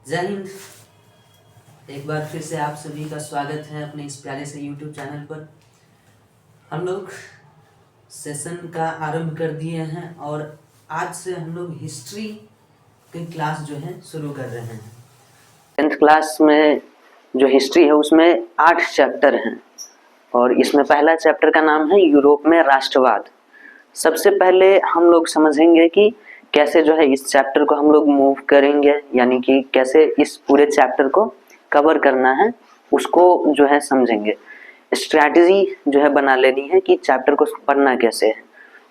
जय हिंद। एक बार फिर से आप सभी का स्वागत है अपने इस प्यारे से YouTube चैनल पर। हम लोग सेशन का आरंभ कर दिए हैं और आज से हम लोग हिस्ट्री की क्लास जो है शुरू कर रहे हैं। 10th क्लास में जो हिस्ट्री है उसमें 8 चैप्टर हैं और इसमें पहला चैप्टर का नाम है यूरोप में राष्ट्रवाद। सबसे पहले हम लोग समझेंगे कि कैसे जो है इस चैप्टर को हम लोग मूव करेंगे, यानी कि कैसे इस पूरे चैप्टर को कवर करना है उसको जो है समझेंगे। स्ट्रैटेजी जो है बना लेनी है कि चैप्टर को पढ़ना कैसे है।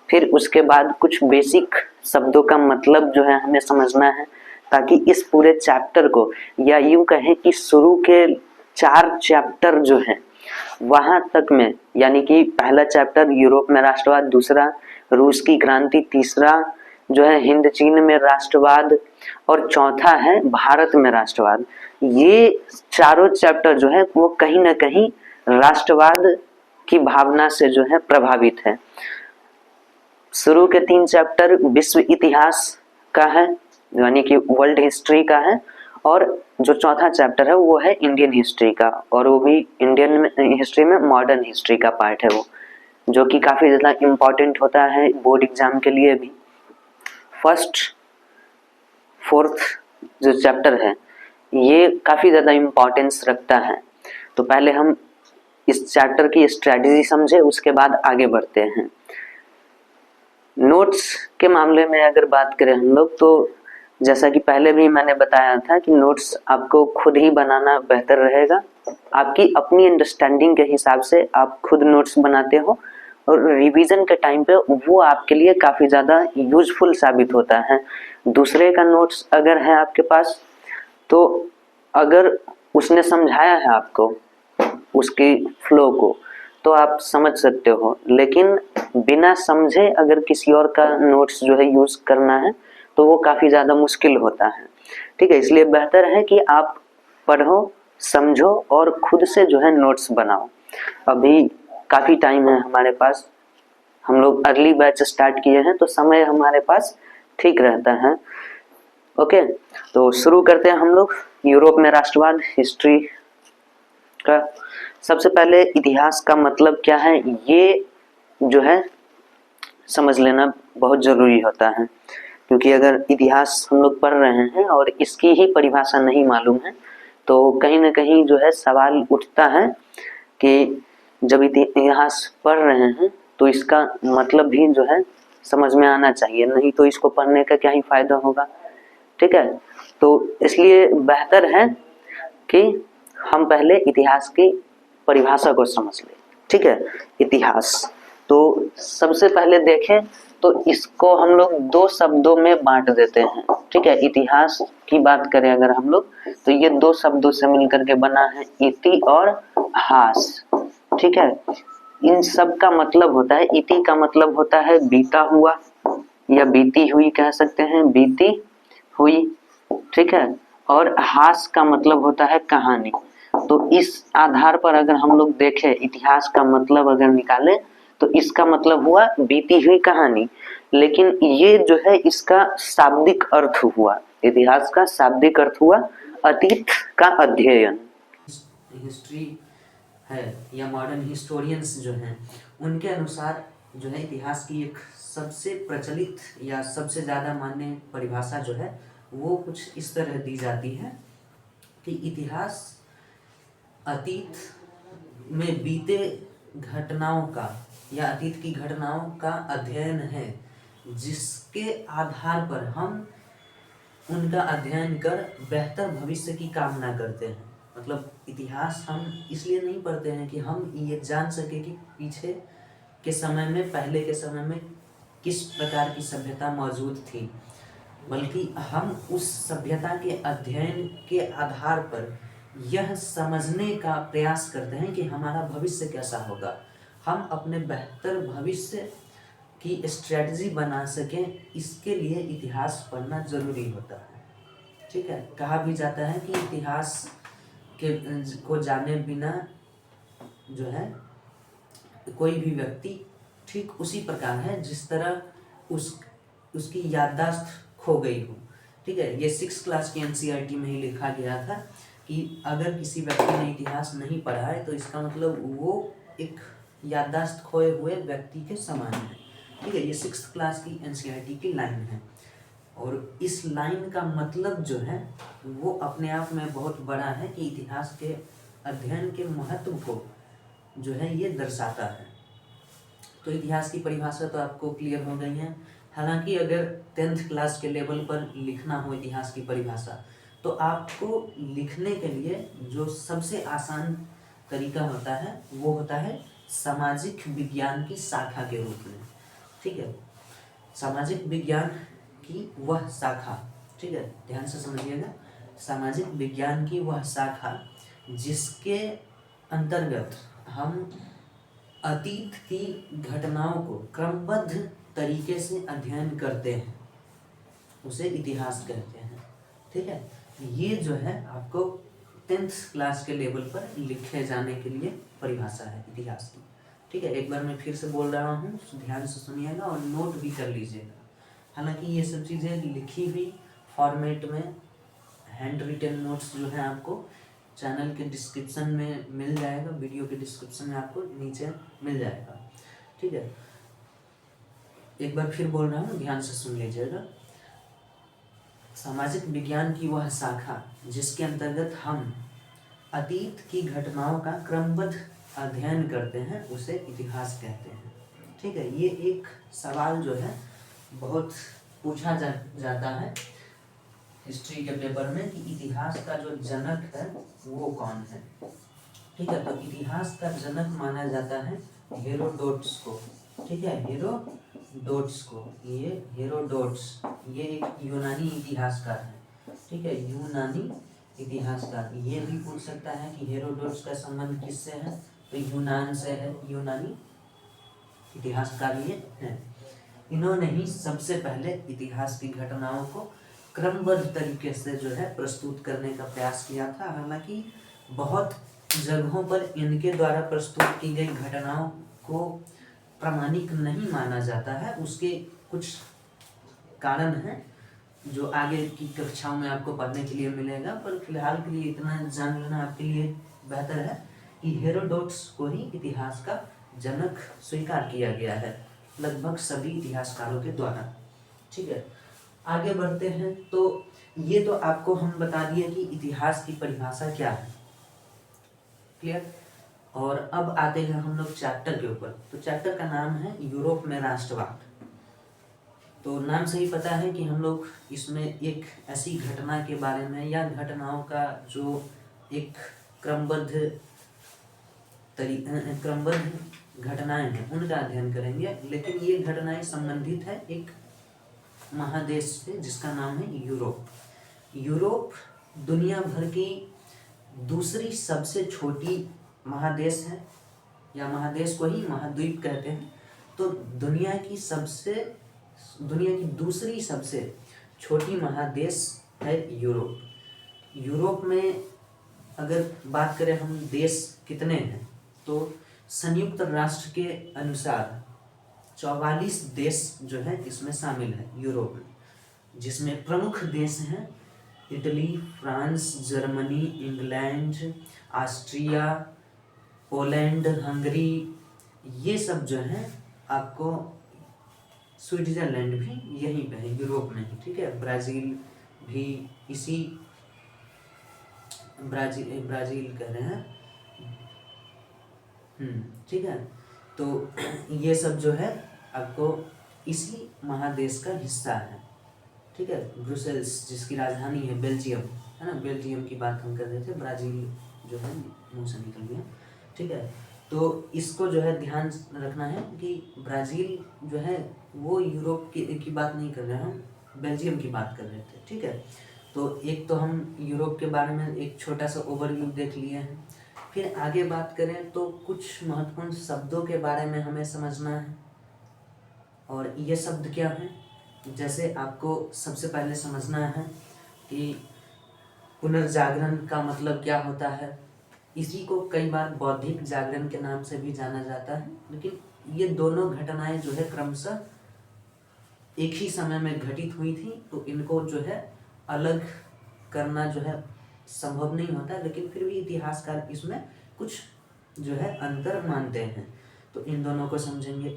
फिर उसके बाद कुछ बेसिक शब्दों का मतलब जो है हमें समझना है, ताकि इस पूरे चैप्टर को, या यूं कहें कि शुरू के 4 चैप्टर जो है वहां तक में, यानी कि पहला चैप्टर यूरोप में राष्ट्रवाद, दूसरा रूस की क्रांति, तीसरा जो है हिंद चीन में राष्ट्रवाद और चौथा है भारत में राष्ट्रवाद। ये चारों चैप्टर जो है वो कहीं ना कहीं राष्ट्रवाद की भावना से जो है प्रभावित है। शुरू के 3 चैप्टर विश्व इतिहास का है, यानी कि वर्ल्ड हिस्ट्री का है, और जो चौथा चैप्टर है वो है इंडियन हिस्ट्री का, और वो भी इंडियन हिस्ट्री में मॉडर्न हिस्ट्री का पार्ट है वो, जो कि काफी ज्यादा इम्पोर्टेंट होता है बोर्ड एग्जाम के लिए भी। फर्स्ट 4th जो चैप्टर है ये काफी ज्यादा इम्पोर्टेंस रखता है। तो पहले हम इस चैप्टर की स्ट्रेटजी समझे, उसके बाद आगे बढ़ते हैं। नोट्स के मामले में अगर बात करें हम लोग, तो जैसा कि पहले भी मैंने बताया था कि नोट्स आपको खुद ही बनाना बेहतर रहेगा। आपकी अपनी अंडरस्टैंडिंग के हिसाब से आप खुद नोट्स बनाते हो और रिवीजन के टाइम पे वो आपके लिए काफी ज्यादा यूजफुल साबित होता है। दूसरे का नोट्स अगर है आपके पास, तो अगर उसने समझाया है आपको उसकी फ्लो को तो आप समझ सकते हो, लेकिन बिना समझे अगर किसी और का नोट्स जो है यूज करना है तो वो काफी ज्यादा मुश्किल होता है। ठीक है, इसलिए बेहतर है कि आप पढ़ो, समझो और खुद से जो है नोट्स बनाओ। अभी काफी टाइम है हमारे पास, हम लोग अर्ली बैच स्टार्ट किए हैं तो समय हमारे पास ठीक रहता है। ओके, तो शुरू करते हैं हम लोग यूरोप में राष्ट्रवाद हिस्ट्री का। सबसे पहले इतिहास का मतलब क्या है ये जो है समझ लेना बहुत जरूरी होता है, क्योंकि अगर इतिहास हम लोग पढ़ रहे हैं और इसकी ही परिभाषा नहीं मालूम है तो कहीं ना कहीं जो है सवाल उठता है कि जब इतिहास पढ़ रहे हैं तो इसका मतलब भी जो है समझ में आना चाहिए, नहीं तो इसको पढ़ने का क्या ही फायदा होगा। ठीक है, तो इसलिए बेहतर है कि हम पहले इतिहास की परिभाषा को समझ लें। ठीक है, इतिहास तो सबसे पहले देखें तो इसको हम लोग 2 शब्दों में बांट देते हैं। ठीक है, इतिहास की बात करें अगर हम लोग तो ये 2 शब्दों से मिलकर के बना है, इति और हास। ठीक है, इन सब का मतलब होता है, इति का मतलब होता है बीता हुआ या बीती हुई कह सकते हैं, बीती हुई। ठीक है, और हास का मतलब होता है कहानी। तो इस आधार पर अगर हम लोग देखें इतिहास का मतलब अगर निकालें तो इसका मतलब हुआ बीती हुई कहानी, लेकिन ये जो है इसका शाब्दिक अर्थ हुआ, इतिहास का शाब्दिक अर्थ हुआ अतीत का अध्ययन। हिस्ट्री है या मॉडर्न हिस्टोरियंस जो हैं उनके अनुसार जो है इतिहास की एक सबसे प्रचलित या सबसे ज़्यादा मान्य परिभाषा जो है वो कुछ इस तरह दी जाती है कि इतिहास अतीत में बीते घटनाओं का या अतीत की घटनाओं का अध्ययन है, जिसके आधार पर हम उनका अध्ययन कर बेहतर भविष्य की कामना करते हैं। मतलब इतिहास हम इसलिए नहीं पढ़ते हैं कि हम ये जान सके कि पीछे के समय में, पहले के समय में किस प्रकार की सभ्यता मौजूद थी, बल्कि हम उस सभ्यता के अध्ययन के आधार पर यह समझने का प्रयास करते हैं कि हमारा भविष्य कैसा होगा, हम अपने बेहतर भविष्य की स्ट्रेटजी बना सकें, इसके लिए इतिहास पढ़ना जरूरी होता है। ठीक है, कहा भी जाता है कि इतिहास के को जाने बिना जो है कोई भी व्यक्ति ठीक उसी प्रकार है जिस तरह उसकी याददाश्त खो गई हो। ठीक है, ये 6 क्लास की एनसीईआरटी में ही लिखा गया था कि अगर किसी व्यक्ति ने इतिहास नहीं पढ़ा है तो इसका मतलब वो एक याददाश्त खोए हुए व्यक्ति के समान है। ठीक है, ये 6 क्लास की एनसीईआरटी की लाइन है और इस लाइन का मतलब जो है वो अपने आप में बहुत बड़ा है कि इतिहास के अध्ययन के महत्व को जो है ये दर्शाता है। तो इतिहास की परिभाषा तो आपको क्लियर हो गई है। हालांकि अगर 10th क्लास के लेवल पर लिखना हो इतिहास की परिभाषा तो आपको लिखने के लिए जो सबसे आसान तरीका होता है वो होता है सामाजिक विज्ञान की शाखा के रूप में। ठीक है, सामाजिक विज्ञान की वह शाखा, ठीक है, ध्यान से समझिएगा, सामाजिक विज्ञान की वह शाखा जिसके अंतर्गत हम अतीत की घटनाओं को क्रमबद्ध तरीके से अध्ययन करते हैं उसे इतिहास कहते हैं। ठीक है, ये जो है आपको 10th क्लास के लेवल पर लिखे जाने के लिए परिभाषा है इतिहास की। ठीक है, एक बार मैं फिर से बोल रहा हूँ, ध्यान से सुनिएगा और नोट भी कर लीजिएगा। हालांकि ये सब चीज़ें लिखी हुई फॉर्मेट में हैंड रिटन नोट्स जो है आपको चैनल के डिस्क्रिप्शन में मिल जाएगा, वीडियो के डिस्क्रिप्शन में आपको नीचे मिल जाएगा। ठीक है, एक बार फिर बोल रहा हूँ, ध्यान से सुन लीजिएगा। सामाजिक विज्ञान की वह शाखा जिसके अंतर्गत हम अतीत की घटनाओं का क्रमबद्ध अध्ययन करते हैं उसे इतिहास कहते हैं। ठीक है, ये एक सवाल जो है बहुत पूछा जाता है हिस्ट्री के पेपर में कि इतिहास का जो जनक है वो कौन है। ठीक है, तो इतिहास का जनक माना जाता है हेरोडोटस को। ठीक है, हेरोडोटस को, ये हेरोडोटस ये एक यूनानी इतिहासकार है। ठीक है, यूनानी इतिहासकार। ये भी पूछ सकता है कि हेरोडोटस का संबंध किससे है, तो यूनान से है, यूनानी इतिहासकार ये है। इन्होंने ही सबसे पहले इतिहास की घटनाओं को क्रमबद्ध तरीके से जो है प्रस्तुत करने का प्रयास किया था। हालांकि बहुत जगहों पर इनके द्वारा प्रस्तुत की गई घटनाओं को प्रामाणिक नहीं माना जाता है। उसके कुछ कारण हैं जो आगे की कक्षाओं में आपको पढ़ने के लिए मिलेगा, पर फिलहाल के लिए इतना जान लेना आपके लिए बेहतर है कि हेरोडोटस को ही इतिहास का जनक स्वीकार किया गया है लगभग सभी इतिहासकारों के द्वारा। ठीक है, आगे बढ़ते हैं। तो ये तो आपको हम बता दिए कि इतिहास की परिभाषा क्या है, क्लियर। और अब आते हैं हम लोग चैप्टर के ऊपर। तो चैप्टर का नाम है यूरोप में राष्ट्रवाद। तो नाम से ही पता है कि हम लोग इसमें एक ऐसी घटना के बारे में या घटनाओं का जो एक क्रमबद्ध घटनाएं हैं उनका अध्ययन करेंगे। लेकिन ये घटनाएं संबंधित है एक महादेश से जिसका नाम है यूरोप। यूरोप दुनिया भर की दूसरी सबसे छोटी महादेश है, या महादेश को ही महाद्वीप कहते हैं। तो दुनिया की दूसरी सबसे छोटी महादेश है यूरोप। यूरोप में अगर बात करें हम देश कितने हैं तो संयुक्त राष्ट्र के अनुसार 44 देश जो है इसमें शामिल है यूरोप में, जिसमें प्रमुख देश हैं Italy, France, Germany, England, Austria, Poland, Hungary, ये सब जो है आपको, स्विट्जरलैंड भी यहीं पे है यूरोप में ही। ठीक है, ब्राज़ील भी इसी ब्राज़ील कह रहे हैं। ठीक है, तो ये सब जो है आपको इसी महादेश का हिस्सा है। ठीक है, ब्रुसेल्स जिसकी राजधानी है बेल्जियम, है ना, बेल्जियम की बात हम कर रहे थे, ब्राज़ील जो है मुंह से निकल गया। ठीक है, तो इसको जो है ध्यान रखना है कि ब्राज़ील जो है वो यूरोप की बात नहीं कर रहे हैं, हम बेल्जियम की बात कर रहे थे। ठीक है, तो एक तो हम यूरोप के बारे में एक छोटा सा ओवरव्यू देख लिए हैं। फिर आगे बात करें तो कुछ महत्वपूर्ण शब्दों के बारे में हमें समझना है। और ये शब्द क्या हैं, जैसे आपको सबसे पहले समझना है कि पुनर्जागरण का मतलब क्या होता है। इसी को कई बार बौद्धिक जागरण के नाम से भी जाना जाता है। लेकिन ये दोनों घटनाएं जो है क्रमशः एक ही समय में घटित हुई थी, तो इनको जो है अलग करना जो है संभव नहीं होता, लेकिन फिर भी इतिहासकार इसमें कुछ जो है अंतर मानते हैं। तो इन दोनों को समझेंगे,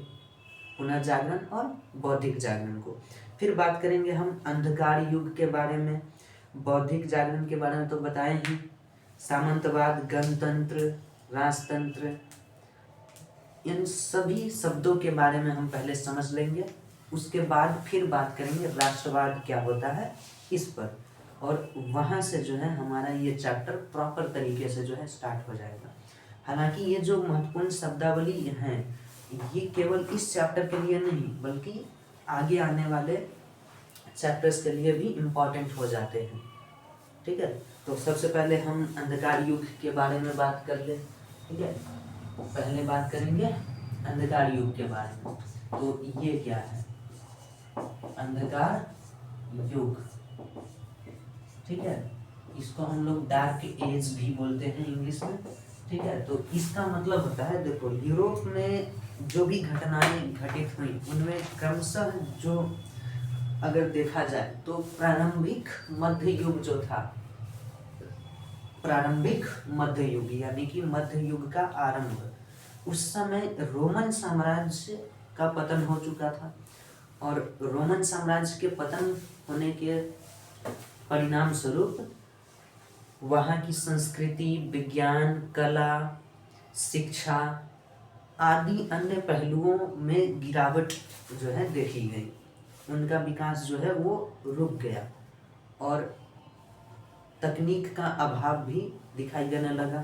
पुनर्जागरण और बौद्धिक जागरण को। फिर बात करेंगे हम अंधकार युग के बारे में। बौद्धिक जागरण के बारे में तो बताए ही, सामंतवाद, गणतंत्र, राजतंत्र, इन सभी शब्दों के बारे में हम पहले समझ लेंगे। उसके बाद फिर बात करेंगे राष्ट्रवाद क्या होता है इस पर, और वहाँ से जो है हमारा ये चैप्टर प्रॉपर तरीके से जो है स्टार्ट हो जाएगा। हालांकि ये जो महत्वपूर्ण शब्दावली हैं ये केवल इस चैप्टर के लिए नहीं बल्कि आगे आने वाले चैप्टर्स के लिए भी इम्पॉर्टेंट हो जाते हैं। ठीक है, तो सबसे पहले हम अंधकार युग के बारे में बात कर ले। ठीक है, पहले बात करेंगे अंधकार युग के बारे में। तो ये क्या है अंधकार युग? ठीक है, इसको हम लोग डार्क एज भी बोलते हैं इंग्लिश में। ठीक है, तो इसका मतलब होता है, देखो यूरोप में जो भी घटनाएं घटित हुई उनमें क्रमशः जो अगर देखा जाए तो प्रारंभिक मध्य युग जो था, प्रारंभिक मध्य युग यानी कि मध्य युग का आरंभ, उस समय रोमन साम्राज्य का पतन हो चुका था, और रोमन साम्राज्य के पतन होने के परिणाम स्वरूप वहाँ की संस्कृति, विज्ञान, कला, शिक्षा आदि अन्य पहलुओं में गिरावट जो है देखी गई। उनका विकास जो है वो रुक गया और तकनीक का अभाव भी दिखाई देने लगा।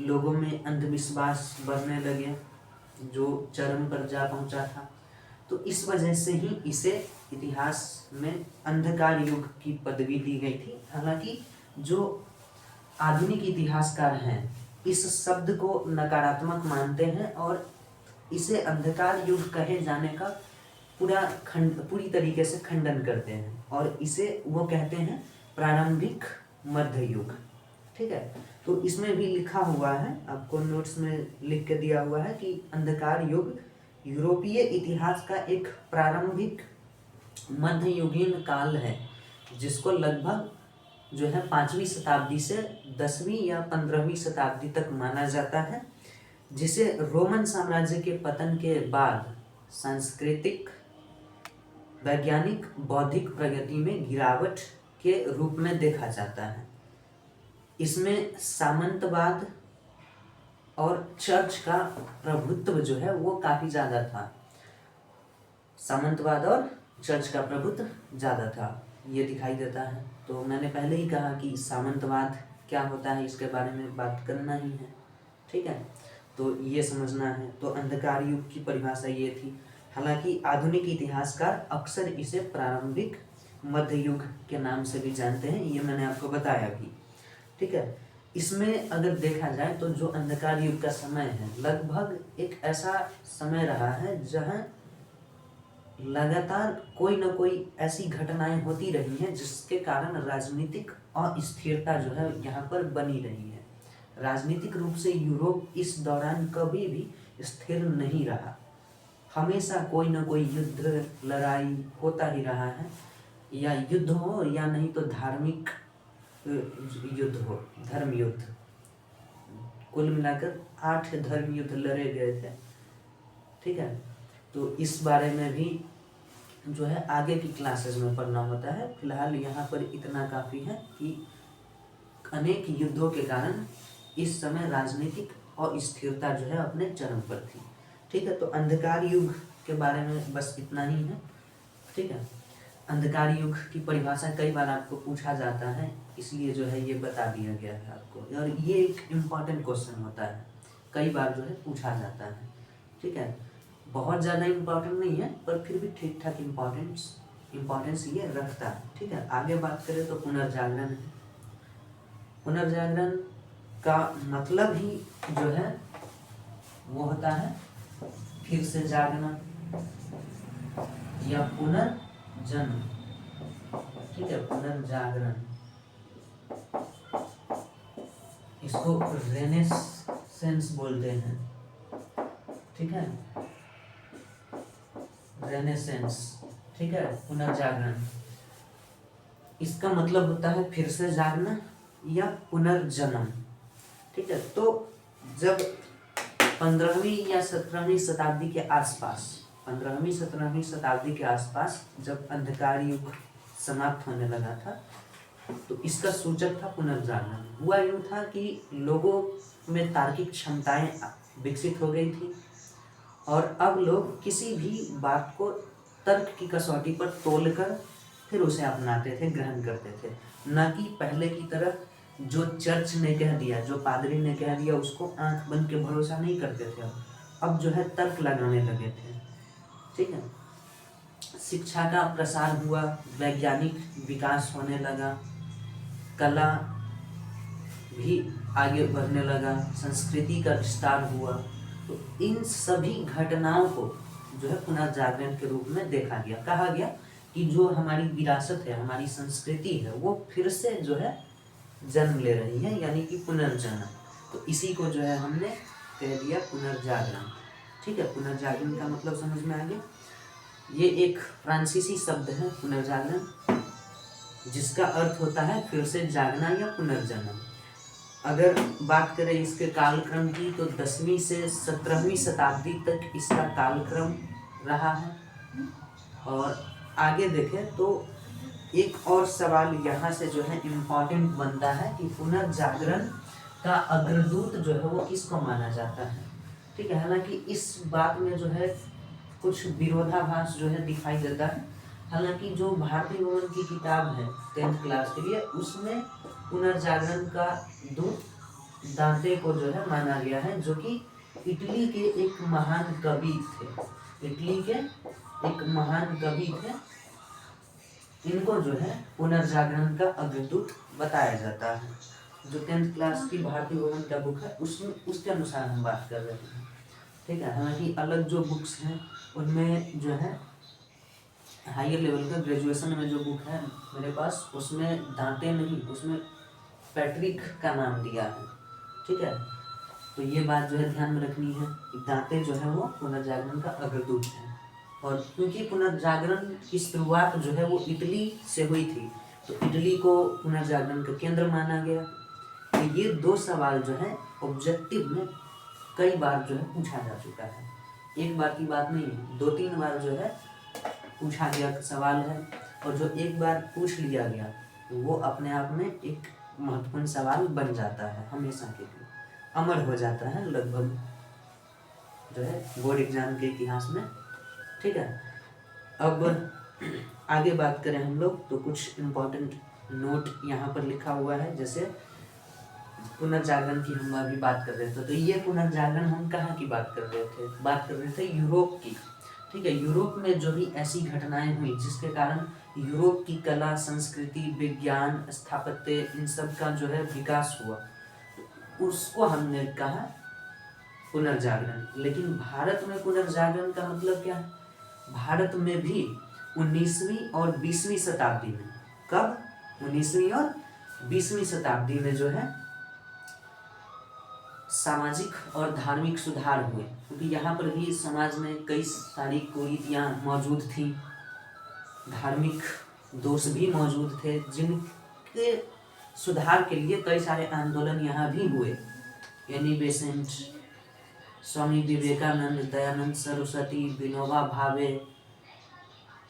लोगों में अंधविश्वास बढ़ने लगे जो चरम पर जा पहुंचा था। तो इस वजह से ही इसे इतिहास में अंधकार युग की पदवी दी गई थी। हालांकि जो आधुनिक इतिहासकार हैं इस शब्द को नकारात्मक मानते हैं और इसे अंधकार युग कहे जाने का पूरी तरीके से खंडन करते हैं, और इसे वो कहते हैं प्रारंभिक मध्य युग। ठीक है, तो इसमें भी लिखा हुआ है, आपको नोट्स में लिख के दिया हुआ है कि अंधकार युग यूरोपीय इतिहास का एक प्रारंभिक मध्ययुगीन काल है जिसको लगभग जो है 5वीं शताब्दी से 10वीं या 15वीं शताब्दी तक माना जाता है, जिसे रोमन साम्राज्य के पतन के बाद सांस्कृतिक, वैज्ञानिक, बौद्धिक प्रगति में गिरावट के रूप में देखा जाता है। इसमें सामंतवाद और चर्च का प्रभुत्व जो है वो काफ़ी ज़्यादा था। सामंतवाद और चर्च का प्रभुत्व ज़्यादा था, ये दिखाई देता है। तो मैंने पहले ही कहा कि सामंतवाद क्या होता है इसके बारे में बात करना ही है। ठीक है, तो ये समझना है। तो अंधकार युग की परिभाषा ये थी। हालांकि आधुनिक इतिहासकार अक्सर इसे प्रारंभिक मध्य युग के नाम से भी जानते हैं, ये मैंने आपको बताया भी। ठीक है, इसमें अगर देखा जाए तो जो अंधकार युग का समय है लगभग एक ऐसा समय रहा है जहाँ लगातार कोई ना कोई ऐसी घटनाएं होती रही हैं जिसके कारण राजनीतिक अस्थिरता जो है यहाँ पर बनी रही है। राजनीतिक रूप से यूरोप इस दौरान कभी भी स्थिर नहीं रहा, हमेशा कोई ना कोई युद्ध, लड़ाई होता ही रहा है, या युद्ध हो या नहीं तो धार्मिक युद्ध हो, धर्म युद्ध। कुल मिलाकर 8 धर्म युद्ध लड़े गए थे। ठीक है, तो इस बारे में भी जो है आगे की क्लासेस में पढ़ना होता है। फिलहाल यहाँ पर इतना काफ़ी है कि अनेक युद्धों के कारण इस समय राजनीतिक अस्थिरता जो है अपने चरम पर थी। ठीक है, तो अंधकार युग के बारे में बस इतना ही है। ठीक है, अंधकार युग की परिभाषा कई बार आपको पूछा जाता है, इसलिए जो है ये बता दिया गया है आपको, और ये एक इम्पॉर्टेंट क्वेश्चन होता है, कई बार जो है पूछा जाता है। ठीक है, बहुत ज़्यादा इम्पॉर्टेंट नहीं है पर फिर भी ठीक ठाक इम्पॉर्टेंस ये रखता है। ठीक है, आगे बात करें तो पुनर्जागरण है। पुनर्जागरण का मतलब ही जो है वो होता है फिर से जागना या पुनर्जन्म। ठीक है, पुनर्जागरण, इसको रेनेसेंस बोलते हैं। ठीक है, रेनेसेंस। ठीक है, पुनर्जागरण। इसका मतलब होता है फिर से जागना या पुनर्जन्म। ठीक है, तो जब 15वीं या 17वीं शताब्दी के आसपास 15वीं 17वीं शताब्दी के आसपास जब अंधकार युग समाप्त होने लगा था, तो इसका सूचक था पुनर्जागरण। हुआ यूँ था कि लोगों में तार्किक क्षमताएं विकसित हो गई थी और अब लोग किसी भी बात को तर्क की कसौटी पर तोलकर फिर उसे अपनाते थे, ग्रहण करते थे, न कि पहले की तरह जो चर्च ने कह दिया, जो पादरी ने कह दिया उसको आंख बंद के भरोसा नहीं करते थे। अब जो है तर्क लगाने लगे थे। ठीक है, शिक्षा का प्रसार हुआ, वैज्ञानिक विकास होने लगा, कला भी आगे बढ़ने लगा, संस्कृति का विस्तार हुआ। तो इन सभी घटनाओं को जो है पुनर्जागरण के रूप में देखा गया। कहा गया कि जो हमारी विरासत है, हमारी संस्कृति है, वो फिर से जो है जन्म ले रही है, यानी कि पुनर्जन्म। तो इसी को जो है हमने कह दिया पुनर्जागरण। ठीक है, पुनर्जागरण का मतलब समझ में आ गया। ये एक फ्रांसीसी शब्द है पुनर्जागरण, जिसका अर्थ होता है फिर से जागना या पुनर्जन्म। अगर बात करें इसके कालक्रम की, तो 10वीं से 17वीं शताब्दी तक इसका कालक्रम रहा है। और आगे देखें तो एक और सवाल यहाँ से जो है इम्पोर्टेंट बनता है कि पुनर्जागरण का अग्रदूत जो है वो किसको माना जाता है। ठीक है, हालांकि इस बात में जो है कुछ विरोधाभास जो है दिखाई देता है। हालांकि जो भारतीय भवन की किताब है 10th क्लास के लिए, उसमें पुनर्जागरण का दूत दांते को जो है माना गया है, जो कि इटली के एक महान कवि थे। इटली के एक महान कवि थे, इनको जो है पुनर्जागरण का अग्रदूत बताया जाता है। जो 10th क्लास की भारतीय भवन का बुक है उसमें उसके अनुसार हम बात कर रहे हैं। ठीक है, हालांकि अलग जो बुक्स हैं उनमें जो है हायर लेवल का ग्रेजुएशन में जो बुक है मेरे पास, उसमें दांते नहीं, उसमें पैट्रिक का नाम दिया है। ठीक है, तो ये बात जो है ध्यान में रखनी है कि दांते जो है वो पुनर्जागरण का अग्रदूत है। और क्योंकि पुनर्जागरण की शुरुआत जो है वो इटली से हुई थी, तो इटली को पुनर्जागरण का केंद्र माना गया। तो ये दो सवाल जो है ऑब्जेक्टिव में कई बार जो है पूछा जा चुका है, एक बार की बात नहीं है, 2-3 बार जो है पूछा गया सवाल है। और जो एक बार पूछ लिया गया तो वो अपने आप में एक महत्वपूर्ण सवाल बन जाता है, हमेशा के लिए अमर हो जाता है लगभग जो है बोर्ड एग्जाम के इतिहास में। ठीक है, अब आगे बात करें हम लोग तो कुछ इम्पोर्टेंट नोट यहाँ पर लिखा हुआ है। जैसे पुनर्जागरण की हम अभी बात कर रहे थे, तो ये पुनर्जागरण हम कहाँ की बात कर रहे थे, बात कर रहे थे यूरोप की। ठीक है, यूरोप में जो भी ऐसी घटनाएं हुई जिसके कारण यूरोप की कला, संस्कृति, विज्ञान, स्थापत्य, इन सब का जो है विकास हुआ, उसको हमने कहा पुनर्जागरण। लेकिन भारत में पुनर्जागरण का मतलब क्या है? भारत में भी 19वीं और 20वीं शताब्दी में, कब? 19वीं और 20वीं शताब्दी में जो है सामाजिक और धार्मिक सुधार हुए, क्योंकि यहाँ पर भी समाज में कई सारी कुरीतियाँ मौजूद थीं, धार्मिक दोष भी मौजूद थे, जिनके सुधार के लिए कई सारे आंदोलन यहाँ भी हुए। एनी बेसेंट, स्वामी विवेकानंद, दयानंद सरस्वती, विनोबा भावे,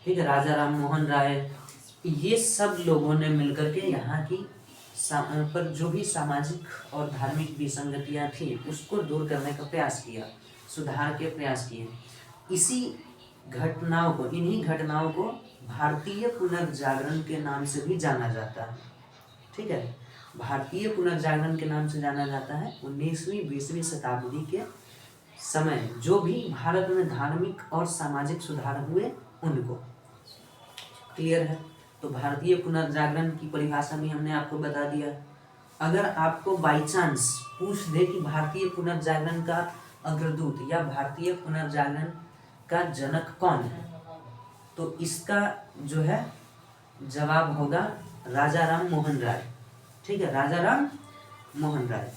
ठीक है, राजा राम मोहन राय, ये सब लोगों ने मिलकर के यहाँ की पर जो भी सामाजिक और धार्मिक विसंगतियाँ थी उसको दूर करने का प्रयास किया, सुधार के प्रयास किए। इसी घटनाओं को, इन्हीं घटनाओं को भारतीय पुनर्जागरण के नाम से भी जाना जाता है। ठीक है, भारतीय पुनर्जागरण के नाम से जाना जाता है 19वीं 20वीं शताब्दी के समय जो भी भारत में धार्मिक और सामाजिक सुधार हुए उनको। क्लियर है? तो भारतीय पुनर्जागरण की परिभाषा भी हमने आपको बता दिया। अगर आपको बाई चांस पूछ दे कि भारतीय पुनर्जागरण का अग्रदूत या भारतीय पुनर्जागरण का जनक कौन है, तो इसका जो है जवाब होगा राजा राम मोहन राय। ठीक है, राजा राम मोहन राय।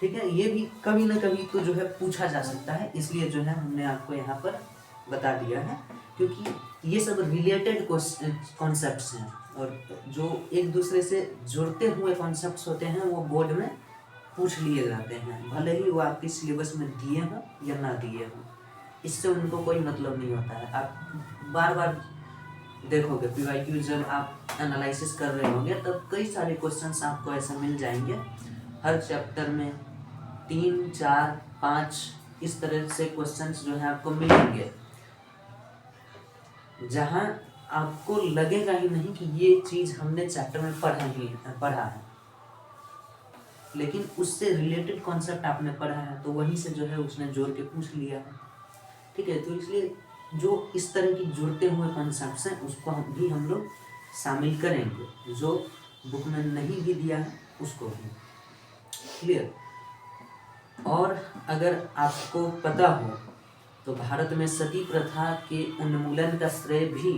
ठीक है, ये भी कभी ना कभी तो जो है पूछा जा सकता है, इसलिए जो है हमने आपको यहाँ पर बता दिया है, क्योंकि ये सब रिलेटेड कॉन्सेप्ट्स हैं। और जो एक दूसरे से जुड़ते हुए कॉन्सेप्ट्स होते हैं वो बोर्ड में पूछ लिए जाते हैं, भले ही वो आपके सिलेबस में दिए हों या ना दिए हों, इससे उनको कोई मतलब नहीं होता है। आप बार बार देखोगे पीवाईक्यू जब आप एनालिसिस कर रहे होंगे तब कई सारे क्वेश्चंस आपको ऐसे मिल जाएंगे हर चैप्टर में 3, 4, 5 इस तरह से क्वेश्चंस जो है आपको मिलेंगे, जहां आपको लगेगा ही नहीं कि ये चीज़ हमने चैप्टर में पढ़ा है, लेकिन उससे रिलेटेड कॉन्सेप्ट आपने पढ़ा है तो वहीं से जो है उसने जोड़ के पूछ लिया है। ठीक है, तो इसलिए जो इस तरह की जुड़ते हुए कॉन्सेप्ट्स हैं उसको हम लोग शामिल करेंगे, जो बुक में नहीं भी दिया है उसको भी। क्लियर। और अगर आपको पता हो तो भारत में सती प्रथा के उन्मूलन का श्रेय भी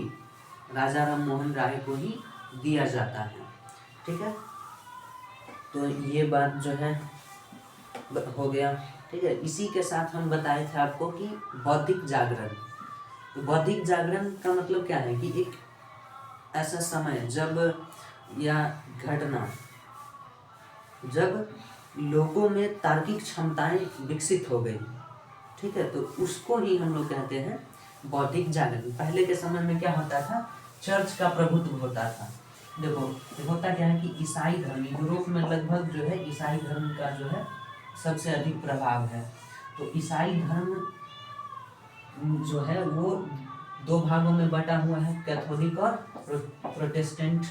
राजा राम मोहन राय को ही दिया जाता है। ठीक है, तो ये बात जो है हो गया। ठीक है, इसी के साथ हम बताए थे आपको कि बौद्धिक जागरण। तो बौद्धिक जागरण का मतलब क्या है कि एक ऐसा समय जब या घटना जब लोगों में तार्किक क्षमताएं विकसित हो गई। ठीक है, तो उसको ही हम लोग कहते हैं बौद्धिक जागरण। पहले के समय में क्या होता था, चर्च का प्रभुत्व होता था। देखो होता क्या है कि ईसाई धर्म यूरोप में लगभग जो है ईसाई धर्म का जो है सबसे अधिक प्रभाव है। तो ईसाई धर्म जो है वो 2 भागों में बटा हुआ है, कैथोलिक और प्रोटेस्टेंट।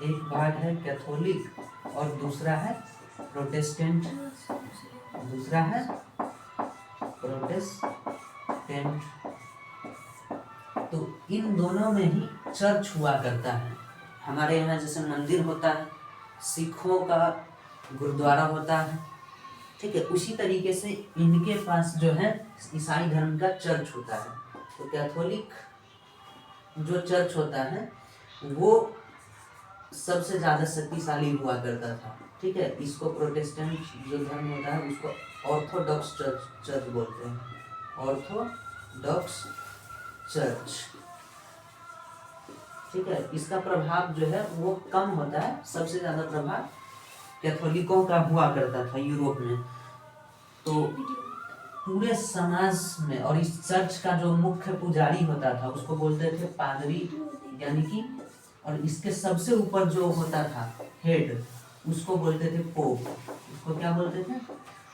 एक भाग है कैथोलिक और दूसरा है प्रोटेस्टेंट, दूसरा है प्रोटेस्टेंट। तो इन दोनों में ही चर्च हुआ करता है। हमारे यहाँ जैसे मंदिर होता है, सिखों का गुरुद्वारा होता है। ठीक है, उसी तरीके से इनके पास जो है ईसाई धर्म का चर्च होता है। तो कैथोलिक जो चर्च होता है वो सबसे ज़्यादा शक्तिशाली हुआ करता था। ठीक है, इसको प्रोटेस्टेंट जो धर्म होता है उसको ऑर्थोडॉक्स चर्च बोलते हैं, ऑर्थोडॉक्स चर्च। ठीक है, इसका प्रभाव जो है वो कम होता है, सबसे ज़्यादा प्रभाव कैथोलिकों का हुआ करता था यूरोप में। तो पूरे समाज में, और इस चर्च का जो मुख्य पुजारी होता था उसको बोलते थे पादरी, यानी कि, और इसके सबसे ऊपर जो होता था हेड उसको बोलते थे पोप। उसको क्या बोलते थे,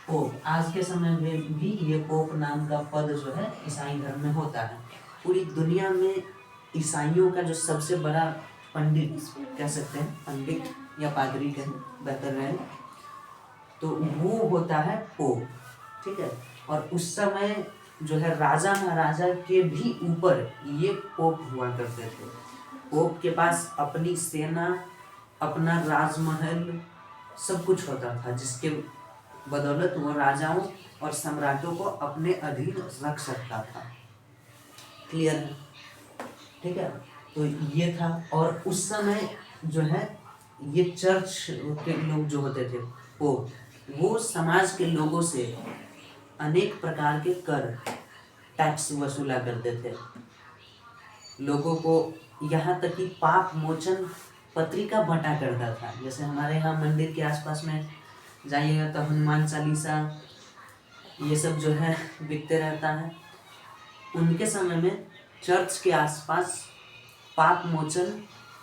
पोप। आज के समय में भी ये पोप नाम का पद जो है ईसाई धर्म में होता है। पूरी दुनिया में ईसाइयों का जो सबसे बड़ा पंडित कह सकते हैं, पंडित या पादरी कहें बेहतर रहे, तो वो होता है पोप। ठीक है, और उस समय जो है राजा महाराजा के भी ऊपर ये पोप हुआ करते थे। पोप के पास अपनी सेना, अपना राजमहल सब कुछ होता था, जिसके बदौलत वो राजाओं और सम्राटों को अपने अधीन रख सकता था। क्लियर है। ठीक है, तो ये था। और उस समय जो है ये चर्च के लोग जो होते थे पोप, वो समाज के लोगों से अनेक प्रकार के कर टैक्स वसूला करते थे। लोगों को यहाँ तक कि पाप मोचन पत्रिका बांटा करता था। जैसे हमारे यहाँ मंदिर के आसपास में जाइएगा तो हनुमान चालीसा ये सब जो है बिकते रहता है। उनके समय में चर्च के आसपास पाप मोचन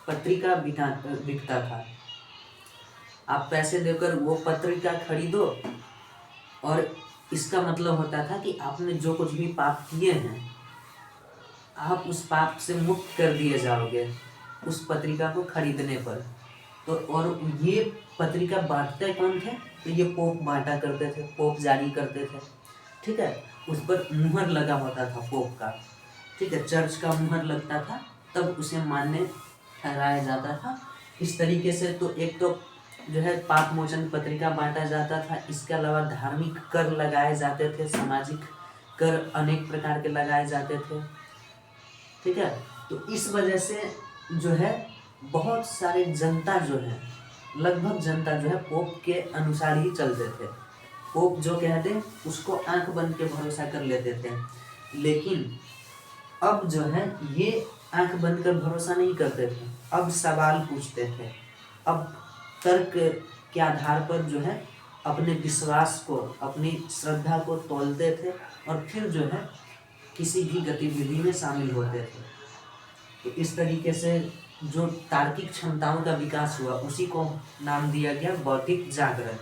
पत्रिका बिकता था। आप पैसे देकर वो पत्रिका खरीदो, और इसका मतलब होता था कि आपने जो कुछ भी पाप किए हैं आप उस पाप से मुक्त कर दिए जाओगे उस पत्रिका को खरीदने पर। तो और ये पत्रिका बांटते कौन थे, तो ये पोप बांटा करते थे, पोप जारी करते थे। ठीक है, उस पर मुहर लगा होता था पोप का। ठीक है, चर्च का मुहर लगता था तब उसे मान्य ठहराया जाता था। इस तरीके से तो एक तो जो है पाप मोचन पत्रिका बांटा जाता था, इसके अलावा धार्मिक कर लगाए जाते थे, सामाजिक कर अनेक प्रकार के लगाए जाते थे। ठीक है, तो इस वजह से जो है बहुत सारे जनता जो है, लगभग जनता जो है पोप के अनुसार ही चलते थे। पोप जो कहते उसको आंख बंद के भरोसा कर लेते थे। लेकिन अब जो है ये आंख बंद कर भरोसा नहीं करते थे, अब सवाल पूछते थे, अब तर्क के आधार पर जो है अपने विश्वास को, अपनी श्रद्धा को तौलते थे और फिर जो है किसी भी गतिविधि में शामिल होते थे। तो इस तरीके से जो तार्किक क्षमताओं का विकास हुआ उसी को नाम दिया गया बौद्धिक जागरण।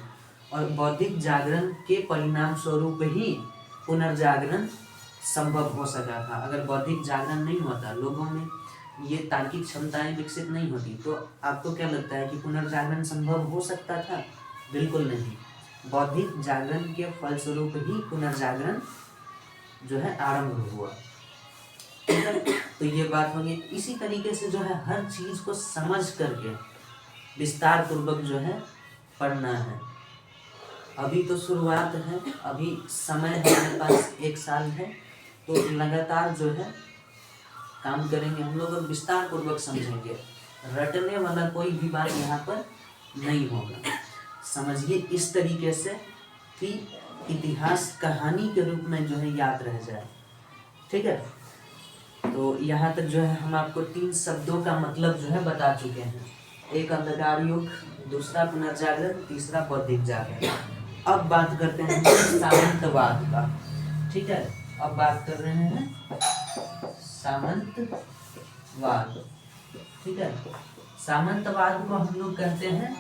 और बौद्धिक जागरण के परिणाम स्वरूप ही पुनर्जागरण संभव हो सका था। अगर बौद्धिक जागरण नहीं होता, लोगों में ये तार्किक क्षमताएं विकसित नहीं होती, तो आपको क्या लगता है कि पुनर्जागरण संभव हो सकता था? बिल्कुल नहीं। बौद्धिक जागरण के फलस्वरूप ही पुनर्जागरण जो है आरंभ हुआ। तो ये बात होगी। इसी तरीके से जो है हर चीज को समझ करके विस्तार पूर्वक जो है पढ़ना है। अभी तो शुरुआत है, अभी समय है हमारे पास 1 साल है, तो लगातार जो है काम करेंगे हम लोग और विस्तार पूर्वक समझेंगे। रटने वाला कोई भी बात यहाँ पर नहीं होगा। समझिए इस तरीके से कि इतिहास कहानी के रूप में जो है याद रह जाए। ठीक है, तो यहाँ तक जो है हम आपको 3 शब्दों का मतलब जो है बता चुके हैं। एक अंधकार युग, दूसरा पुनर्जागरण, तीसरा बौद्धिक जागरण। अब बात करते हैं सामंतवाद का। ठीक है, अब बात कर रहे हैं सामंतवाद। ठीक है, सामंतवाद को हम लोग कहते हैं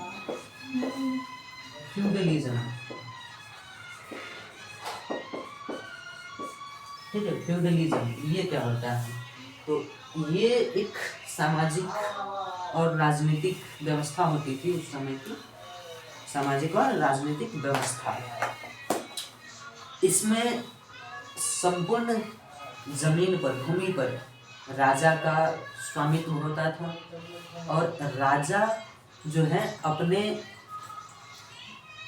फ्यूडलिज्म। ठीक है, फ्यूडलिज्म ये क्या होता है? तो ये एक सामाजिक और राजनीतिक व्यवस्था होती थी उस समय की, सामाजिक और राजनीतिक व्यवस्था। इसमें संपूर्ण जमीन पर, भूमि पर राजा का स्वामित्व होता था और राजा जो है अपने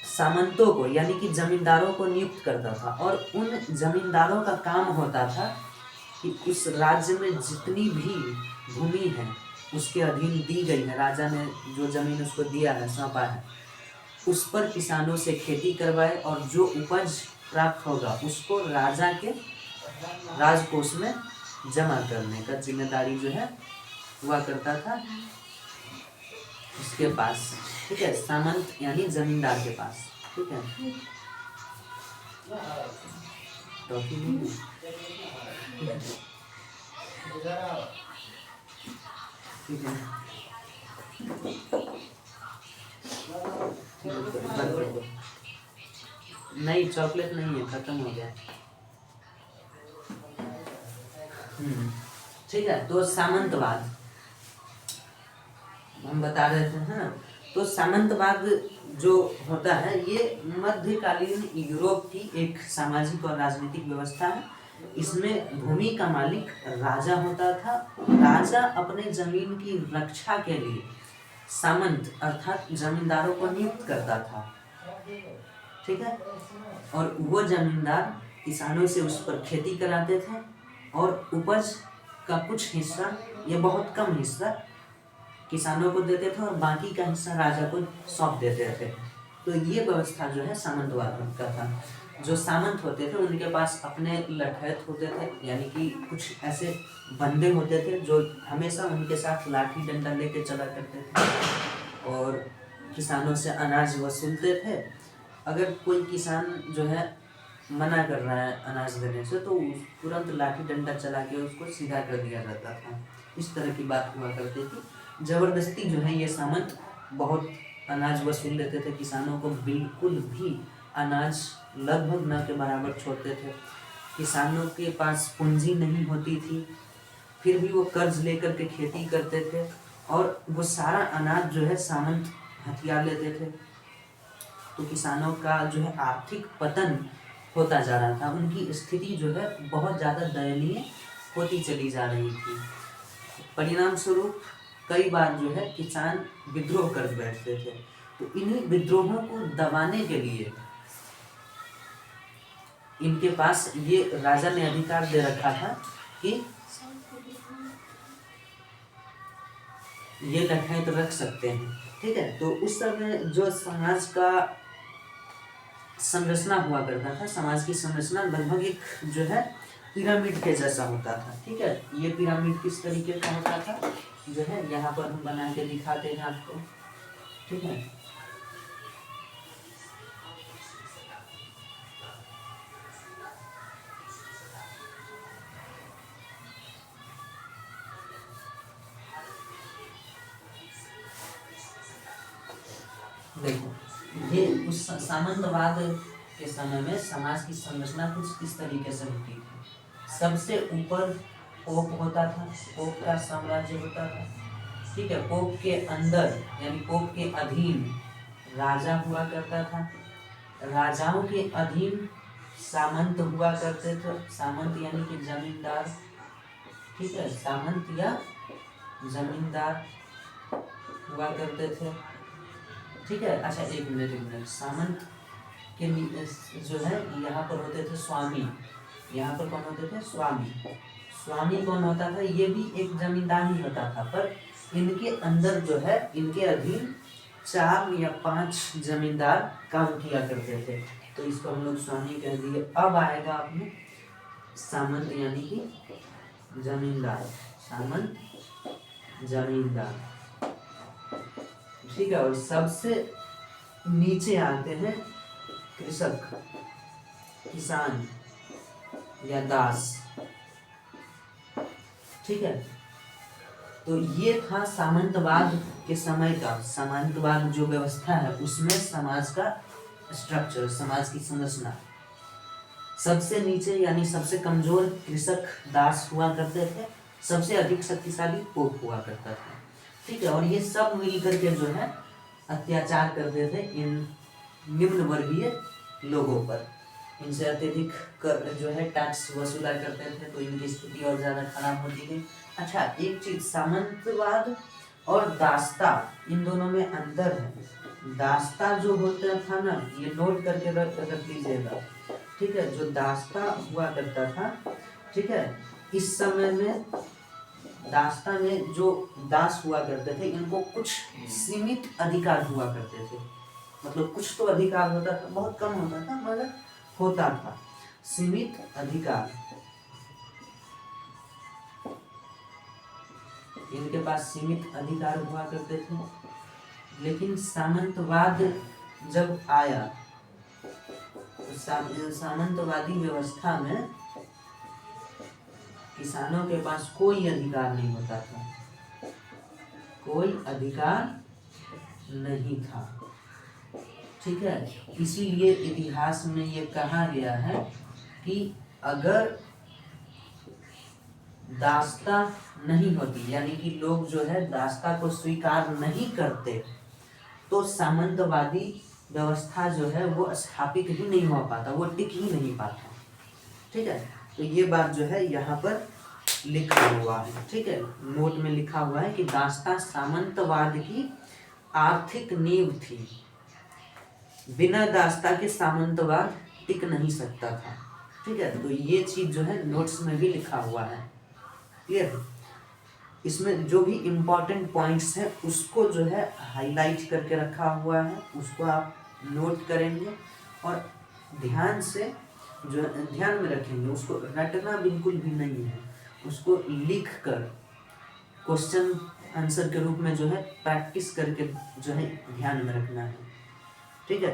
सामंतों को यानी कि जमींदारों को नियुक्त करता था और उन जमींदारों का काम होता था कि उस राज्य में जितनी भी भूमि है उसके अधीन दी गई है, राजा ने जो जमीन उसको दिया है, सौंपा है, उस पर किसानों से खेती करवाए और जो उपज प्राप्त होगा उसको राजा के राजकोष में जमा करने का जिम्मेदारी जो है हुआ करता था उसके पास। ठीक है, सामंत यानी जमींदार के पास। ठीक है, ठीक है, नहीं चॉकलेट नहीं है, खत्म हो गया। ठीक है, तो सामंतवाद हम बता रहे थे, है ना। तो सामंतवाद जो होता है ये मध्यकालीन यूरोप की एक सामाजिक और राजनीतिक व्यवस्था है। इसमें भूमि का मालिक राजा होता था। राजा अपने जमीन की रक्षा के लिए सामंत अर्थात जमींदारों को नियुक्त करता था। ठीक है, और वो जमींदार किसानों से उस पर खेती कराते थे और उपज का कुछ हिस्सा, ये बहुत कम हिस्सा किसानों को देते थे और बाकी का हिस्सा राजा को सौंप देते थे। तो ये व्यवस्था जो है सामंतवाद का था। जो सामंत होते थे उनके पास अपने लठैत होते थे, यानी कि कुछ ऐसे बंदे होते थे जो हमेशा उनके साथ लाठी डंडा लेके चला करते थे और किसानों से अनाज वसूलते थे। अगर कोई किसान जो है मना कर रहा है अनाज देने से तो तुरंत लाठी डंडा चला के उसको सीधा कर दिया जाता था। इस तरह की बात हुआ करती थी। जबरदस्ती जो है ये सामंत बहुत अनाज वसूल लेते थे, किसानों को बिल्कुल भी अनाज लगभग न के बराबर छोड़ते थे। किसानों के पास पूंजी नहीं होती थी, फिर भी वो कर्ज लेकर के खेती करते थे और वो सारा अनाज जो है सामंत हथिया लेते थे। तो किसानों का जो है आर्थिक पतन होता जा रहा था, उनकी स्थिति जो है बहुत ज़्यादा दयनीय होती चली जा रही थी। परिणाम स्वरूप कई बार जो है किसान विद्रोह कर बैठते थे। तो इन्हीं विद्रोहों को दबाने के लिए इनके पास ये राजा ने अधिकार दे रखा था कि ये लठैत रख सकते हैं। ठीक है, तो उस समय जो समाज का संरचना हुआ करता था, समाज की संरचना लगभग एक जो है पिरामिड के जैसा होता था। ठीक है, ये पिरामिड किस तरीके का होता था? जो है यहाँ पर हम बना के दिखाते हैं आपको, ठीक है। देखो ये उस सामंतवाद के समय में समाज की संरचना कुछ इस तरीके से होती थी। सबसे ऊपर पोप होता था, पोप का साम्राज्य होता था, ठीक है। पोप के अंदर यानी पोप के अधीन राजा हुआ करता था, राजाओं के अधीन सामंत हुआ करते थे। सामंत यानी कि जमींदार, ठीक है, सामंत या जमींदार हुआ करते थे, ठीक है। अच्छा एक मिनट, सामंत के जो है यहाँ पर होते थे स्वामी, यहाँ पर कौन होते थे? स्वामी। स्वामी कौन होता था? ये भी एक जमींदार ही होता था, पर इनके अंदर जो है इनके अधीन 4 या 5 जमींदार काम किया करते थे, तो इसको हम लोग स्वामी कह दिए। अब आएगा अपने सामंत यानी कि जमींदार, सामंत जमींदार, ठीक है। और सबसे नीचे आते हैं कृषक, किसान या दास, ठीक है। तो ये था सामंतवाद के समय का। सामंतवाद जो व्यवस्था है उसमें समाज का स्ट्रक्चर, समाज की संरचना, सबसे नीचे यानी सबसे कमजोर कृषक दास हुआ करते थे, सबसे अधिक शक्तिशाली पोप हुआ करता था, ठीक है। और ये सब मिलकर के जो है अत्याचार करते थे इन निम्न वर्गीय लोगों पर, इनसे अत्यधिक कर जो है टैक्स वसूला करते थे, तो इनकी स्थिति और ज़्यादा खराब होती गई। अच्छा एक चीज, सामंतवाद और दासता इन दोनों में अंतर है। दासता जो होता था ना, ये नोट करके रख लीजिएगा, ठीक है। जो दासता हुआ करता था, ठीक है, इस समय में दासता में जो दास हुआ करते थे इनको कुछ सीमित अधिकार हुआ करते थे, मतलब कुछ तो अधिकार होता था, बहुत कम होता था मगर होता था, सीमित अधिकार इनके पास सीमित अधिकार हुआ करते थे। लेकिन सामंतवाद जब आया तो सामंतवादी व्यवस्था में किसानों के पास कोई अधिकार नहीं होता था, कोई अधिकार नहीं था, ठीक है। इसीलिए इतिहास में ये कहा गया है कि अगर दासता नहीं होती, यानी कि लोग जो है दासता को स्वीकार नहीं करते, तो सामंतवादी व्यवस्था जो है वो स्थापित ही नहीं हो पाता, वो टिक ही नहीं पाता, ठीक है। तो ये बात जो है यहाँ पर लिखा हुआ है, ठीक है, नोट में लिखा हुआ है कि दासता सामंतवाद की आर्थिक नींव थी, बिना दासता के सामंतवाद टिक नहीं सकता था, ठीक है। तो ये चीज जो है नोट्स में भी लिखा हुआ है, क्लियर। इसमें जो भी इम्पोर्टेंट पॉइंट्स हैं उसको जो है हाईलाइट करके रखा हुआ है, उसको आप नोट करेंगे और ध्यान से जो ध्यान में रखेंगे, उसको रटना बिल्कुल भी नहीं है, उसको लिख कर क्वेश्चन आंसर के रूप में जो है प्रैक्टिस करके जो है ध्यान में रखना है, ठीक है।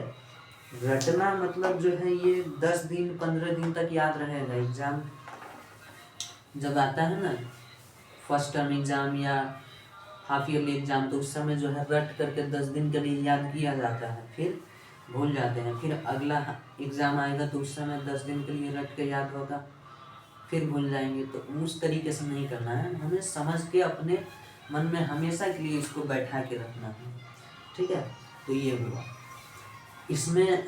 रटना मतलब जो है ये 10 दिन 15 दिन तक याद रहेगा। एग्जाम जब आता है ना, फर्स्ट टर्म एग्जाम या हाफ ईयरली एग्जाम, तो उस समय जो है रट करके 10 दिन के लिए याद किया जाता है, फिर भूल जाते हैं, फिर अगला एग्जाम आएगा तो उस समय 10 दिन के लिए रट के याद होगा, फिर भूल जाएंगे। तो उस तरीके से नहीं करना है, हमें समझ के अपने मन में हमेशा के लिए इसको बैठा के रखना है, ठीक है। तो ये हुआ, इसमें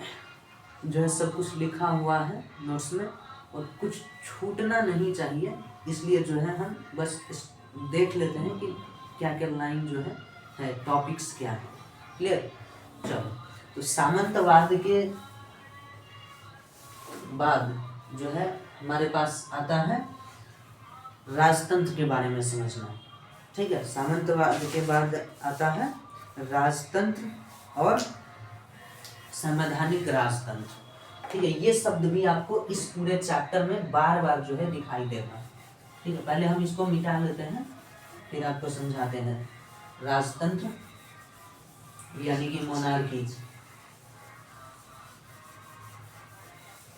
जो है सब कुछ लिखा हुआ है नोट्स में, और कुछ छूटना नहीं चाहिए, इसलिए जो है हम बस देख लेते हैं कि क्या क्या लाइन जो है टॉपिक्स क्या है, क्लियर। चलो, तो सामंतवाद के बाद जो है हमारे पास आता है राजतंत्र के बारे में समझना, ठीक है। सामंतवाद के बाद आता है राजतंत्र और संवैधानिक राजतंत्र, ठीक है। ये शब्द भी आपको इस पूरे चैप्टर में बार बार जो है दिखाई देगा, ठीक है। पहले हम इसको मिटा लेते हैं, फिर आपको समझाते हैं राजतंत्र यानी कि मोनार्कीज।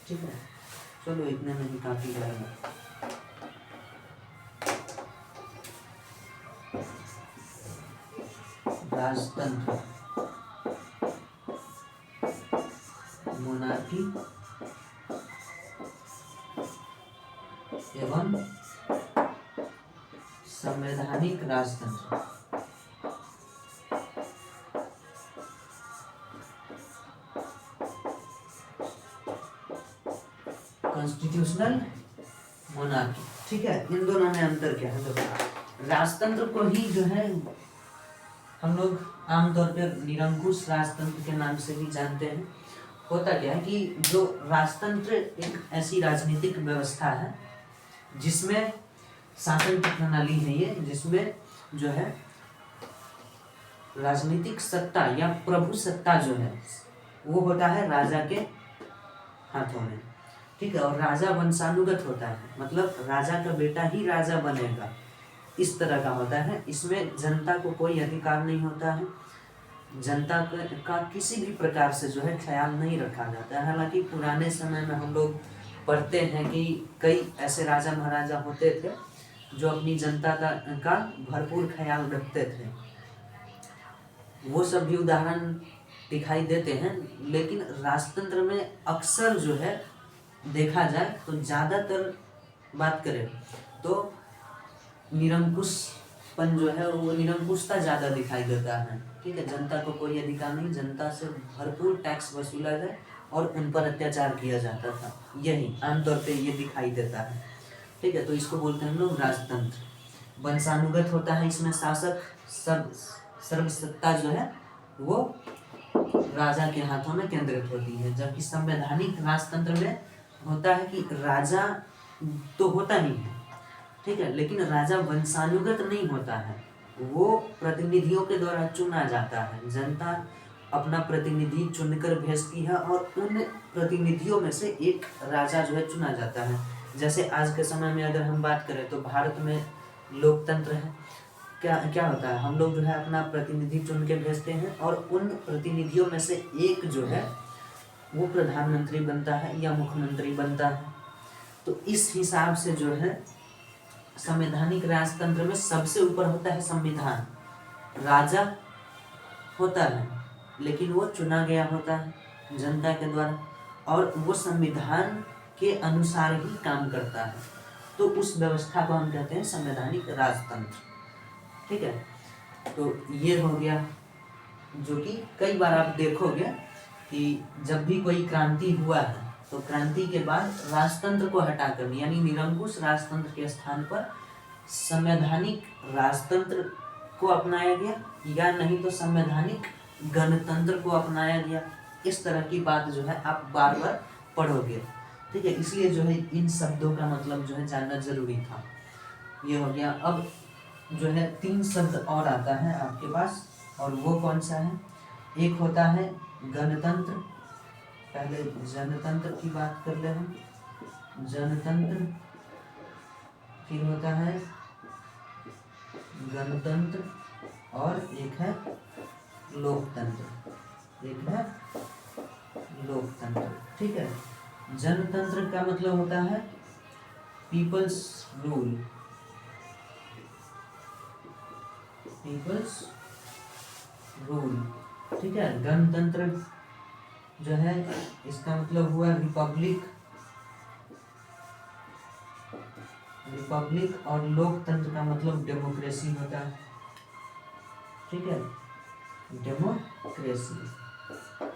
ठीक है, चलो इतने में ही काफी रहेगा। राजतंत्र, मोनार्की एवं संवैधानिक राजतंत्र। Constitutional monarchy. ठीक है, इन दोनों में अंतर क्या है? देखो, राजतंत्र को ही जो है हम लोग आमतौर पर निरंकुश राजतंत्र के नाम से भी जानते हैं। होता क्या है कि जो राजतंत्र एक ऐसी राजनीतिक व्यवस्था है जिसमें शासन की प्रणाली है ये, जिसमें जो है राजनीतिक सत्ता या प्रभु सत्ता जो है वो होता है राजा के हाथों में। ठीक है, और राजा वंशानुगत होता है, मतलब राजा का बेटा ही राजा बनेगा, इस तरह का होता है। इसमें जनता को कोई अधिकार नहीं होता है, जनता का किसी भी प्रकार से जो है ख्याल नहीं रखा जाता है। हालांकि पुराने समय में हम लोग पढ़ते हैं कि कई ऐसे राजा महाराजा होते थे जो अपनी जनता का भरपूर ख्याल रखते थे, वो सब भी उदाहरण दिखाई देते हैं। लेकिन राजतंत्र में अक्सर जो है देखा जाए तो ज़्यादातर बात करें तो निरंकुशपन जो है वो निरंकुशता ज़्यादा दिखाई देता है। ठीक है, जनता को कोई अधिकार नहीं, जनता से भरपूर टैक्स वसूला जाए और उन पर अत्याचार किया जाता था, यही आमतौर पे ये दिखाई देता है। ठीक है, तो इसको बोलते हैं हम लोग राजतंत्र। वंशानुगत होता है, इसमें शासक सर्वसत्ता जो है वो राजा के हाथों में केंद्रित होती है। जबकि संवैधानिक राजतंत्र में होता है कि राजा तो होता ही है, ठीक है, लेकिन राजा वंशानुगत नहीं होता है, वो प्रतिनिधियों के द्वारा चुना जाता है। जनता अपना प्रतिनिधि चुनकर भेजती है और उन प्रतिनिधियों में से एक राजा जो है चुना जाता है। जैसे आज के समय में अगर हम बात करें तो भारत में लोकतंत्र है। क्या होता है, हम लोग जो है अपना प्रतिनिधि चुन के भेजते हैं और उन प्रतिनिधियों में से एक जो है वो प्रधानमंत्री बनता है या मुख्यमंत्री बनता है। तो इस हिसाब से जो है संवैधानिक राजतंत्र में सबसे ऊपर होता है संविधान। राजा होता है लेकिन वो चुना गया होता है जनता के द्वारा और वो संविधान के अनुसार ही काम करता है। तो उस व्यवस्था को हम कहते हैं संवैधानिक राजतंत्र। ठीक है, तो ये हो गया जो कि कई बार आप देखोगे कि जब भी कोई क्रांति हुआ है तो क्रांति के बाद राजतंत्र को हटाकर यानी निरंकुश राजतंत्र के स्थान पर संवैधानिक राजतंत्र को अपनाया गया या नहीं तो संवैधानिक गणतंत्र को अपनाया गया। इस तरह की बात जो है आप बार बार पढ़ोगे। ठीक है, इसलिए जो है इन शब्दों का मतलब जो है जानना जरूरी था। ये हो गया। अब जो है 3 शब्द और आता है आपके पास, और वो कौन सा है? एक होता है गणतंत्र, पहले जनतंत्र की बात कर ले हम, जनतंत्र, फिर होता है गणतंत्र और एक है लोकतंत्र, एक है लोकतंत्र। ठीक है, जनतंत्र का मतलब होता है पीपल्स रूल, पीपल्स रूल। ठीक है, गणतंत्र जो है इसका मतलब हुआ रिपब्लिक, रिपब्लिक, और लोकतंत्र का मतलब डेमोक्रेसी होता है। ठीक है, डेमोक्रेसी।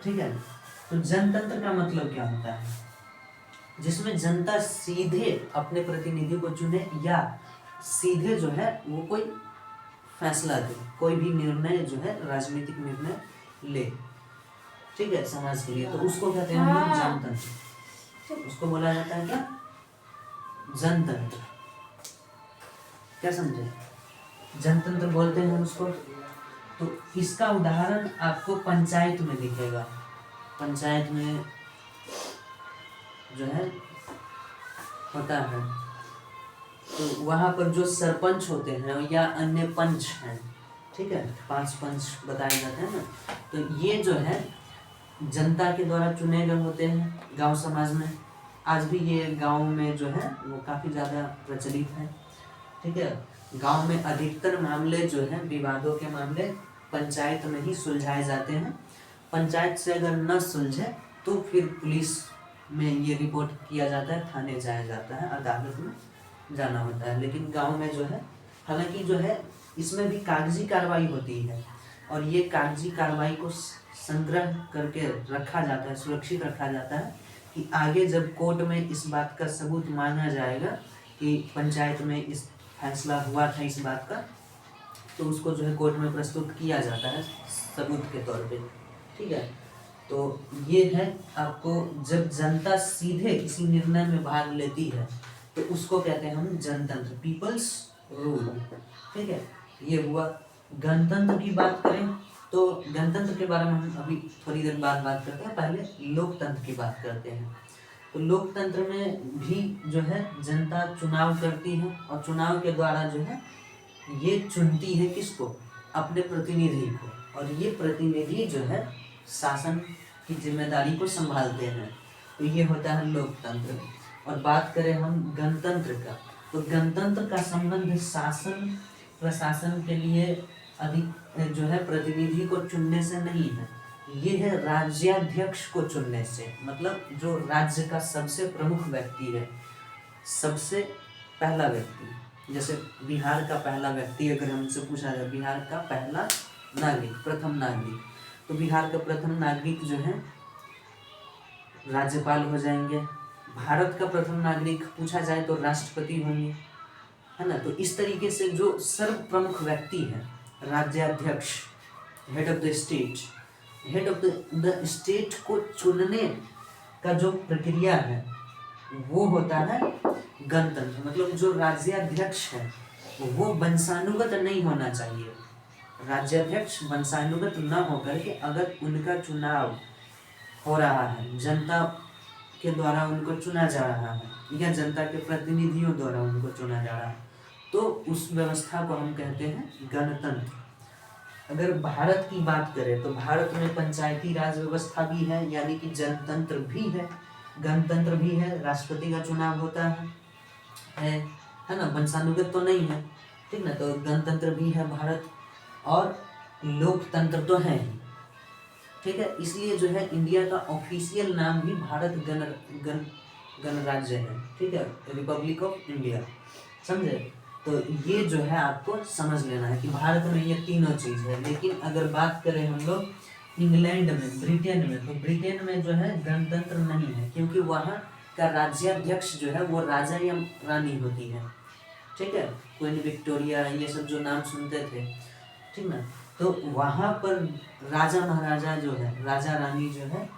ठीक है, तो जनतंत्र का मतलब क्या होता है? जिसमें जनता सीधे अपने प्रतिनिधि को चुने या सीधे जो है वो कोई फैसला दे, कोई भी निर्णय जो है राजनीतिक निर्णय ले, ठीक है, समाज के लिए, तो उसको कहते हैं हम लोग जनतंत्र। उसको बोला जाता है क्या? जनतंत्र। क्या समझे? जनतंत्र बोलते हैं उसको। तो इसका उदाहरण आपको पंचायत में दिखेगा। पंचायत में जो है होता है तो वहाँ पर जो सरपंच होते हैं या अन्य पंच हैं, ठीक है, 5 पंच बताए जाते हैं ना, तो ये जो है जनता के द्वारा चुने गए होते हैं गांव समाज में। आज भी ये गांव में जो है वो काफ़ी ज़्यादा प्रचलित है, ठीक है। गांव में अधिकतर मामले जो हैं विवादों के मामले पंचायत में ही सुलझाए जाते हैं। पंचायत से अगर न सुलझे तो फिर पुलिस में ये रिपोर्ट किया जाता है, थाने जाया जाता है, अदालत में जाना होता है। लेकिन गांव में जो है, हालांकि जो है इसमें भी कागजी कार्रवाई होती है, और ये कागजी कार्रवाई को संग्रह करके रखा जाता है, सुरक्षित रखा जाता है कि आगे जब कोर्ट में इस बात का सबूत मांगा जाएगा कि पंचायत में इस फैसला हुआ था इस बात का, तो उसको जो है कोर्ट में प्रस्तुत किया जाता है सबूत के तौर पे, ठीक है। तो ये है आपको, जब जनता सीधे किसी निर्णय में भाग लेती है तो उसको कहते हैं हम जनतंत्र, पीपल्स रूल, ठीक है। ये हुआ। गणतंत्र की बात करें तो गणतंत्र के बारे में हम अभी थोड़ी देर बाद बात करते हैं, पहले लोकतंत्र की बात करते हैं। तो लोकतंत्र में भी जो है जनता चुनाव करती है, और चुनाव के द्वारा जो है ये चुनती है किसको, अपने प्रतिनिधि को, और ये प्रतिनिधि जो है शासन की जिम्मेदारी को संभालते हैं। तो ये होता है लोकतंत्र। और बात करें हम गणतंत्र का, तो गणतंत्र का संबंध शासन प्रशासन के लिए अधिक जो है प्रतिनिधि को चुनने से नहीं है, ये है राज्याध्यक्ष को चुनने से। मतलब जो राज्य का सबसे प्रमुख व्यक्ति है, सबसे पहला व्यक्ति, जैसे बिहार का पहला व्यक्ति अगर हमसे पूछा जाए, बिहार का पहला नागरिक, प्रथम नागरिक, तो बिहार का प्रथम नागरिक जो है राज्यपाल हो जाएंगे। भारत का प्रथम नागरिक पूछा जाए तो राष्ट्रपति होंगे, है ना। तो इस तरीके से जो सर्व प्रमुख व्यक्ति है, राज्याध्यक्ष, head of the state, head of the state को चुनने का जो प्रक्रिया है वो होता है गणतंत्र। मतलब जो राज्याध्यक्ष है वो वंशानुगत नहीं होना चाहिए। राज्याध्यक्ष वंशानुगत न होकर के अगर उनका चुनाव हो रहा है, जनता के द्वारा उनको चुना जा रहा है या जनता के प्रतिनिधियों द्वारा उनको चुना जा रहा है, तो उस व्यवस्था को हम कहते हैं गणतंत्र। अगर भारत की बात करें तो भारत में पंचायती राज व्यवस्था भी है, यानी कि जनतंत्र भी है, गणतंत्र भी है, राष्ट्रपति का चुनाव होता है ना, वंशानुगत तो नहीं है, ठीक ना। तो गणतंत्र भी है भारत, और लोकतंत्र तो है ही, ठीक है। इसलिए जो है इंडिया का ऑफिशियल नाम भी भारत गणराज्य है, ठीक है, रिपब्लिक ऑफ इंडिया, समझे। तो ये जो है आपको समझ लेना है कि भारत में ये तीनों चीज़ है। लेकिन अगर बात करें हम लोग इंग्लैंड में, ब्रिटेन में, तो ब्रिटेन में जो है गणतंत्र नहीं है, क्योंकि वहाँ का राज्याध्यक्ष जो है वो राजा या रानी होती है, ठीक है। क्वीन विक्टोरिया, ये सब जो नाम सुनते थे, ठीक ना। तो वहाँ पर राजा महाराजा जो है, राजा रानी जो है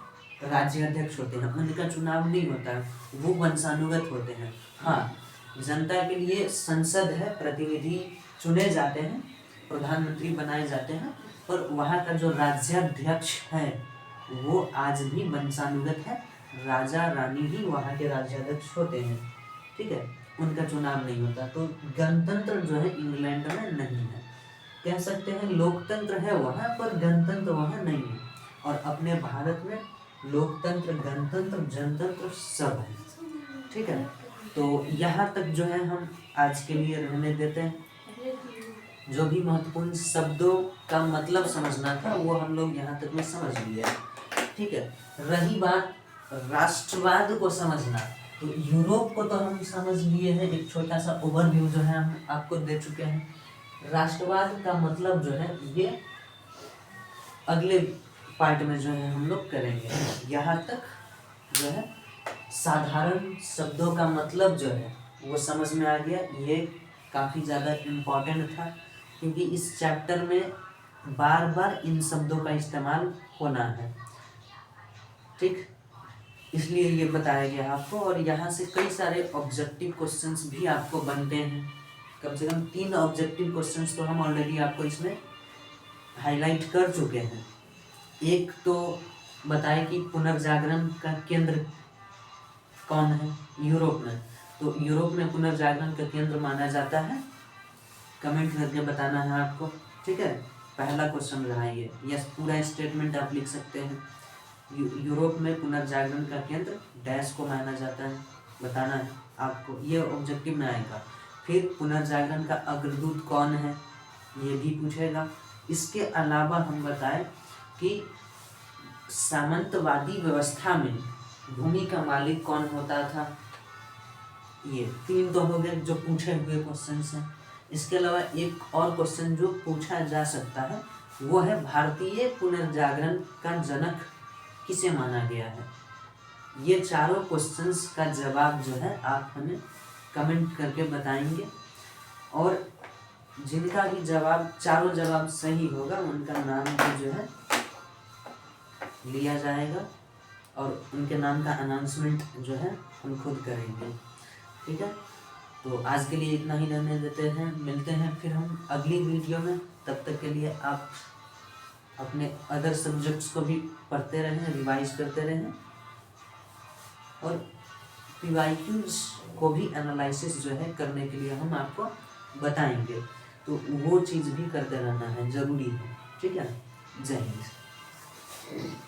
राज्याध्यक्ष होते हैं, उनका चुनाव नहीं होता, वो वंशानुगत होते हैं। हाँ, जनता के लिए संसद है, प्रतिनिधि चुने जाते हैं, प्रधानमंत्री बनाए जाते हैं, पर वहाँ का जो राज्याध्यक्ष है वो आज भी वंशानुगत है, राजा रानी ही वहाँ के राज्याध्यक्ष होते हैं, ठीक है, उनका चुनाव नहीं होता। तो गणतंत्र जो है इंग्लैंड में नहीं है, कह सकते हैं लोकतंत्र है वहाँ पर, गणतंत्र वहाँ नहीं है। और अपने भारत में लोकतंत्र, गणतंत्र, जनतंत्र सब है, ठीक है। तो यहाँ तक जो है हम आज के लिए रहने देते हैं। जो भी महत्वपूर्ण शब्दों का मतलब समझना था वो हम लोग यहाँ तक में समझ लिए, ठीक है। रही बात राष्ट्रवाद को समझना, तो यूरोप को तो हम समझ लिए हैं, एक छोटा सा ओवरव्यू जो है हम आपको दे चुके हैं। राष्ट्रवाद का मतलब जो है ये अगले पार्ट में जो है हम लोग करेंगे। यहाँ तक जो है साधारण शब्दों का मतलब जो है वो समझ में आ गया। ये काफ़ी ज़्यादा इम्पॉर्टेंट था, क्योंकि इस चैप्टर में बार बार इन शब्दों का इस्तेमाल होना है, ठीक, इसलिए ये बताया गया आपको। और यहाँ से कई सारे ऑब्जेक्टिव क्वेश्चंस भी आपको बनते हैं, कम से कम 3 ऑब्जेक्टिव क्वेश्चंस तो हम ऑलरेडी आपको इसमें हाईलाइट कर चुके हैं। एक तो बताए कि पुनर्जागरण का केंद्र कौन है यूरोप में, तो यूरोप में पुनर्जागरण का केंद्र माना जाता है? कमेंट करके बताना है आपको, ठीक है। पहला क्वेश्चन रहा ये, यस पूरा स्टेटमेंट आप लिख सकते हैं। यूरोप में पुनर्जागरण का केंद्र डैश को माना जाता है, बताना है आपको, ये ऑब्जेक्टिव में आएगा। फिर पुनर्जागरण का अग्रदूत कौन है, ये भी पूछेगा। इसके अलावा हम बताएं कि सामंतवादी व्यवस्था में भूमि का मालिक कौन होता था। ये 3 तो हो गए जो पूछे हुए क्वेश्चन हैं। इसके अलावा एक और क्वेश्चन जो पूछा जा सकता है वो है भारतीय पुनर्जागरण का जनक किसे माना गया है। ये चारों क्वेश्चंस का जवाब जो है आप हमें कमेंट करके बताएंगे, और जिनका भी जवाब चारों जवाब सही होगा उनका नाम भी जो है लिया जाएगा, और उनके नाम का अनाउंसमेंट जो है हम खुद करेंगे, ठीक है। तो आज के लिए इतना ही रहने देते हैं, मिलते हैं फिर हम अगली वीडियो में। तब तक के लिए आप अपने अदर सब्जेक्ट्स को भी पढ़ते रहें, रिवाइज करते रहें, और PYQs को भी एनालिसिस जो है करने के लिए हम आपको बताएंगे, तो वो चीज़ भी करते रहना है, ज़रूरी है, ठीक है। जय हिंद।